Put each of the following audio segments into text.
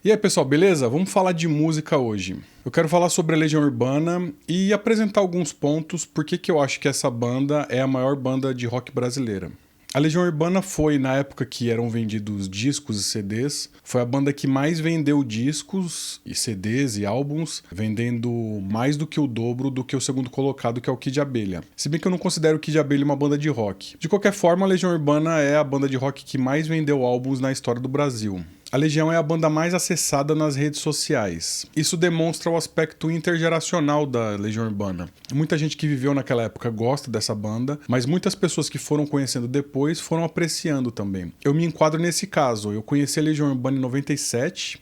E aí, pessoal, beleza? Vamos falar de música hoje. Eu quero falar sobre a Legião Urbana e apresentar alguns pontos por que eu acho que essa banda é a maior banda de rock brasileira. A Legião Urbana foi, na época que eram vendidos discos e CDs, foi a banda que mais vendeu discos e CDs e álbuns, vendendo mais do que o dobro do que o segundo colocado, que é o Kid Abelha. Se bem que eu não considero o Kid Abelha uma banda de rock. De qualquer forma, a Legião Urbana é a banda de rock que mais vendeu álbuns na história do Brasil. A Legião é a banda mais acessada nas redes sociais. Isso demonstra o aspecto intergeracional da Legião Urbana. Muita gente que viveu naquela época gosta dessa banda, mas muitas pessoas que foram conhecendo depois foram apreciando também. Eu me enquadro nesse caso. Eu conheci a Legião Urbana em 97,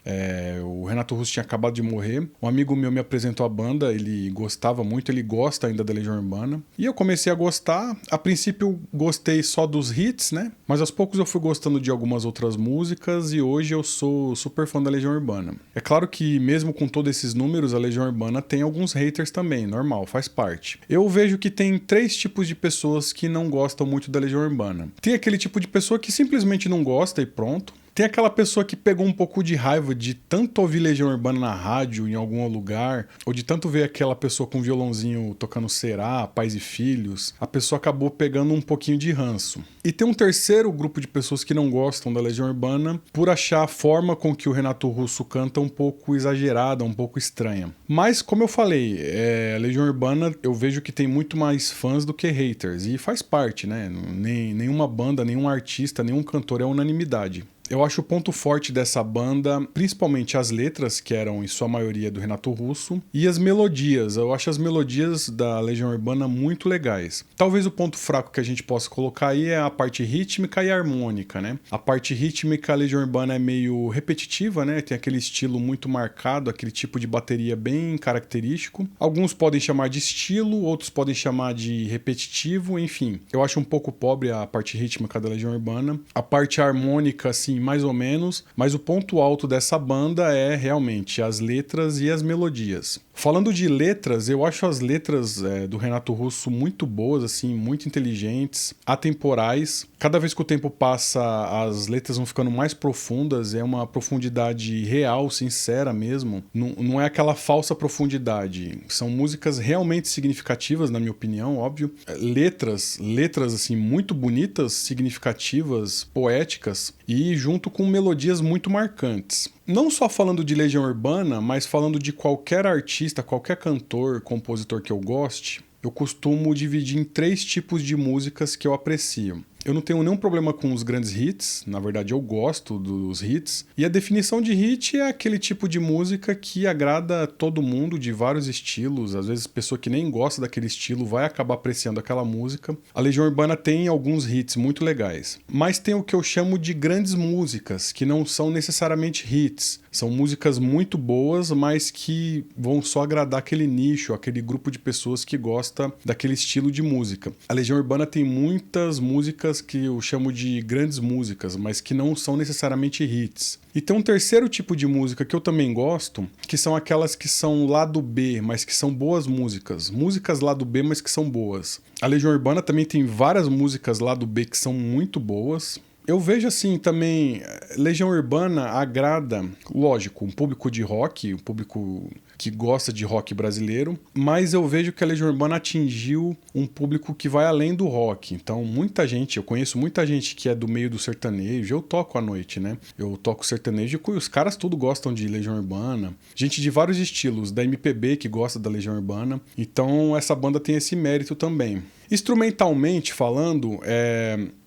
o Renato Russo tinha acabado de morrer. Um amigo meu me apresentou a banda, ele gostava muito, ele gosta ainda da Legião Urbana. E eu comecei a gostar. A princípio gostei só dos hits, né? Mas aos poucos eu fui gostando de algumas outras músicas e hoje eu sou super fã da Legião Urbana. É claro que mesmo com todos esses números, a Legião Urbana tem alguns haters também, normal, faz parte. Eu vejo que tem três tipos de pessoas que não gostam muito da Legião Urbana. Tem aquele tipo de pessoa que simplesmente não gosta e pronto. Tem aquela pessoa que pegou um pouco de raiva de tanto ouvir Legião Urbana na rádio, em algum lugar, ou de tanto ver aquela pessoa com violãozinho tocando Será, Pais e Filhos, a pessoa acabou pegando um pouquinho de ranço. E tem um terceiro grupo de pessoas que não gostam da Legião Urbana por achar a forma com que o Renato Russo canta um pouco exagerada, um pouco estranha. Mas, como eu falei, a Legião Urbana eu vejo que tem muito mais fãs do que haters, e faz parte, né? Nenhuma banda, nenhum artista, nenhum cantor é unanimidade. Eu acho o ponto forte dessa banda, principalmente as letras, que eram em sua maioria do Renato Russo, e as melodias. Eu acho as melodias da Legião Urbana muito legais. Talvez o ponto fraco que a gente possa colocar aí é a parte rítmica e harmônica, né? A parte rítmica, a Legião Urbana é meio repetitiva, né? Tem aquele estilo muito marcado, aquele tipo de bateria bem característico. Alguns podem chamar de estilo, outros podem chamar de repetitivo, enfim. Eu acho um pouco pobre a parte rítmica da Legião Urbana. A parte harmônica, assim, mais ou menos, mas o ponto alto dessa banda é realmente as letras e as melodias. Falando de letras, eu acho as letras do Renato Russo muito boas, assim, muito inteligentes, atemporais. Cada vez que o tempo passa, as letras vão ficando mais profundas, é uma profundidade real, sincera mesmo. Não é aquela falsa profundidade. São músicas realmente significativas, na minha opinião, óbvio. Letras assim, muito bonitas, significativas, poéticas e junto com melodias muito marcantes. Não só falando de Legião Urbana, mas falando de qualquer artista, qualquer cantor, compositor que eu goste, eu costumo dividir em três tipos de músicas que eu aprecio. Eu não tenho nenhum problema com os grandes hits, na verdade eu gosto dos hits, e a definição de hit é aquele tipo de música que agrada todo mundo de vários estilos, às vezes pessoa que nem gosta daquele estilo vai acabar apreciando aquela música. A Legião Urbana tem alguns hits muito legais, mas tem o que eu chamo de grandes músicas, que não são necessariamente hits, são músicas muito boas, mas que vão só agradar aquele nicho, aquele grupo de pessoas que gosta daquele estilo de música. A Legião Urbana tem muitas músicas que eu chamo de grandes músicas, mas que não são necessariamente hits. E tem um terceiro tipo de música que eu também gosto, que são aquelas que são lado B, mas que são boas músicas. Músicas lado B, mas que são boas. A Legião Urbana também tem várias músicas lado B que são muito boas. Eu vejo assim também, Legião Urbana agrada, lógico, um público de rock, um público que gosta de rock brasileiro, mas eu vejo que a Legião Urbana atingiu um público que vai além do rock. Então muita gente, eu conheço muita gente que é do meio do sertanejo, eu toco à noite, né? Eu toco sertanejo e os caras tudo gostam de Legião Urbana. Gente de vários estilos, da MPB que gosta da Legião Urbana. Então essa banda tem esse mérito também. Instrumentalmente falando,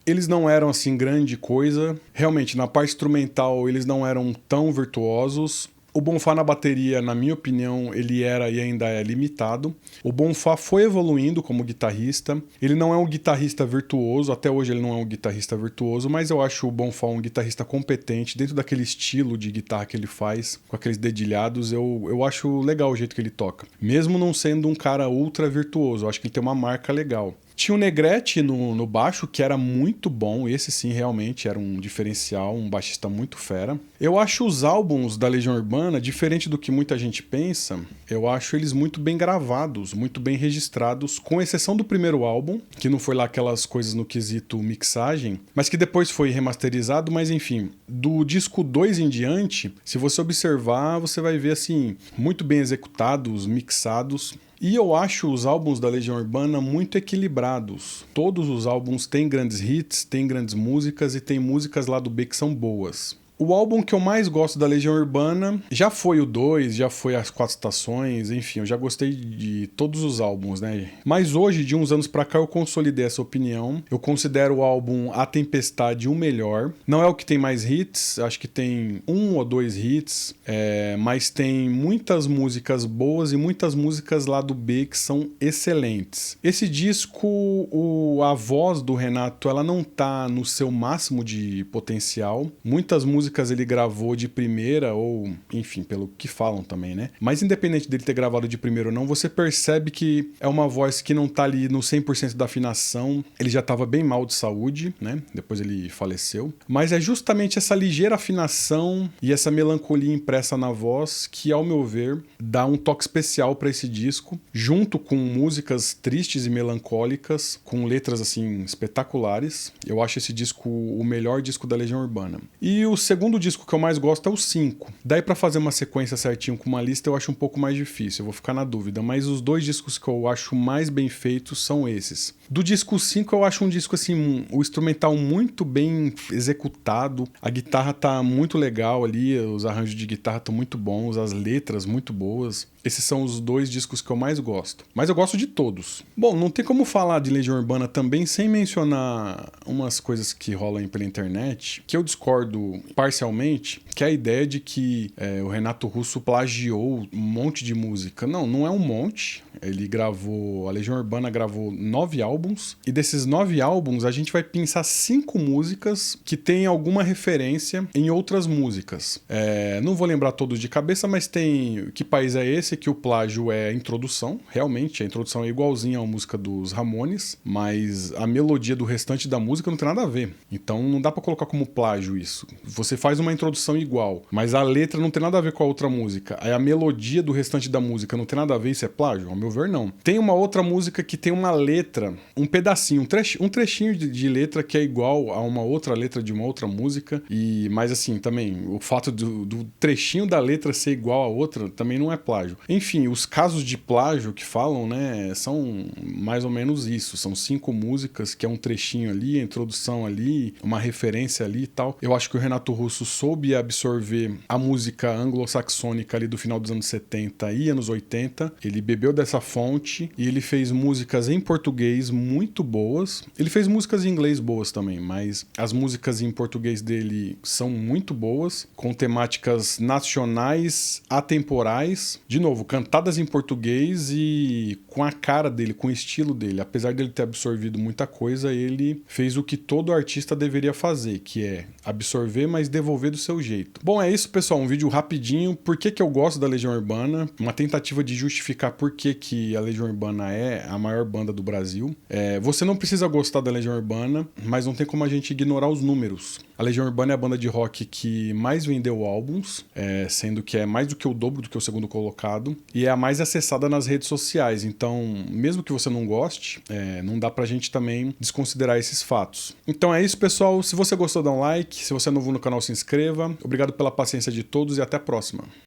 eles não eram assim grande coisa. Realmente, na parte instrumental, eles não eram tão virtuosos. O Bonfá na bateria, na minha opinião, ele era e ainda é limitado. O Bonfá foi evoluindo como guitarrista. Ele não é um guitarrista virtuoso, até hoje ele não é um guitarrista virtuoso, mas eu acho o Bonfá um guitarrista competente, dentro daquele estilo de guitarra que ele faz, com aqueles dedilhados, eu acho legal o jeito que ele toca. Mesmo não sendo um cara ultra virtuoso, eu acho que ele tem uma marca legal. Tinha o Negrete no baixo, que era muito bom. Esse sim, realmente era um diferencial, um baixista muito fera. Eu acho os álbuns da Legião Urbana, diferente do que muita gente pensa, eu acho eles muito bem gravados, muito bem registrados, com exceção do primeiro álbum, que não foi lá aquelas coisas no quesito mixagem, mas que depois foi remasterizado, mas enfim, do disco 2 em diante, se você observar, você vai ver assim, muito bem executados, mixados. E eu acho os álbuns da Legião Urbana muito equilibrados. Todos os álbuns têm grandes hits, têm grandes músicas e tem músicas lá do B que são boas. O álbum que eu mais gosto da Legião Urbana já foi o 2, já foi as 4 Estações, enfim, eu já gostei de todos os álbuns, né? Mas hoje, de uns anos pra cá, eu consolidei essa opinião. Eu considero o álbum A Tempestade o melhor. Não é o que tem mais hits, acho que tem 1 ou 2 hits, mas tem muitas músicas boas e muitas músicas lá do B que são excelentes. Esse disco, a voz do Renato, ela não tá no seu máximo de potencial. Muitas músicas ele gravou de primeira, ou enfim, pelo que falam também, né? Mas independente dele ter gravado de primeira ou não, você percebe que é uma voz que não tá ali no 100% da afinação. Ele já tava bem mal de saúde, né? Depois ele faleceu. Mas é justamente essa ligeira afinação e essa melancolia impressa na voz que, ao meu ver, dá um toque especial para esse disco, junto com músicas tristes e melancólicas, com letras assim espetaculares. Eu acho esse disco o melhor disco da Legião Urbana. E o segundo disco que eu mais gosto é o 5. Daí pra fazer uma sequência certinho com uma lista eu acho um pouco mais difícil, eu vou ficar na dúvida, mas os 2 discos que eu acho mais bem feitos são esses. Do disco 5 eu acho um disco assim, o instrumental muito bem executado, a guitarra tá muito legal ali, os arranjos de guitarra estão muito bons, as letras muito boas. Esses são os 2 discos que eu mais gosto. Mas eu gosto de todos. Bom, não tem como falar de Legião Urbana também sem mencionar umas coisas que rolam aí pela internet, que eu discordo parcialmente, que é a ideia de que o Renato Russo plagiou um monte de música. Não, não é um monte. Ele gravou, a Legião Urbana gravou 9 álbuns, e desses 9 álbuns a gente vai pensar 5 músicas que têm alguma referência em outras músicas. Não vou lembrar todos de cabeça, mas tem Que País é Esse? Que o plágio é a introdução, realmente, a introdução é igualzinha à música dos Ramones, mas a melodia do restante da música não tem nada a ver. Então não dá pra colocar como plágio isso. Você faz uma introdução igual, mas a letra não tem nada a ver com a outra música. Aí a melodia do restante da música não tem nada a ver, isso é plágio? Ao meu ver, não. Tem uma outra música que tem uma letra, um pedacinho, um trechinho de letra que é igual a uma outra letra de uma outra música, mas assim, também, o fato do trechinho da letra ser igual a outra também não é plágio. Enfim, os casos de plágio que falam, né, são mais ou menos isso. São 5 músicas, que é um trechinho ali, a introdução ali, uma referência ali e tal. Eu acho que o Renato Russo soube absorver a música anglo-saxônica ali do final dos anos 70 e anos 80. Ele bebeu dessa fonte e ele fez músicas em português muito boas. Ele fez músicas em inglês boas também, mas as músicas em português dele são muito boas, com temáticas nacionais, atemporais. De novo, cantadas em português e com a cara dele, com o estilo dele. Apesar dele ter absorvido muita coisa, ele fez o que todo artista deveria fazer, que é absorver, mas devolver do seu jeito. Bom, é isso, pessoal. Um vídeo rapidinho. Por que eu gosto da Legião Urbana? Uma tentativa de justificar por que a Legião Urbana é a maior banda do Brasil. Você não precisa gostar da Legião Urbana, mas não tem como a gente ignorar os números. A Legião Urbana é a banda de rock que mais vendeu álbuns, sendo que é mais do que o dobro do que o segundo colocado, e é a mais acessada nas redes sociais. Então, mesmo que você não goste, não dá pra gente também desconsiderar esses fatos. Então é isso, pessoal. Se você gostou, dá um like. Se você é novo no canal, se inscreva. Obrigado pela paciência de todos e até a próxima.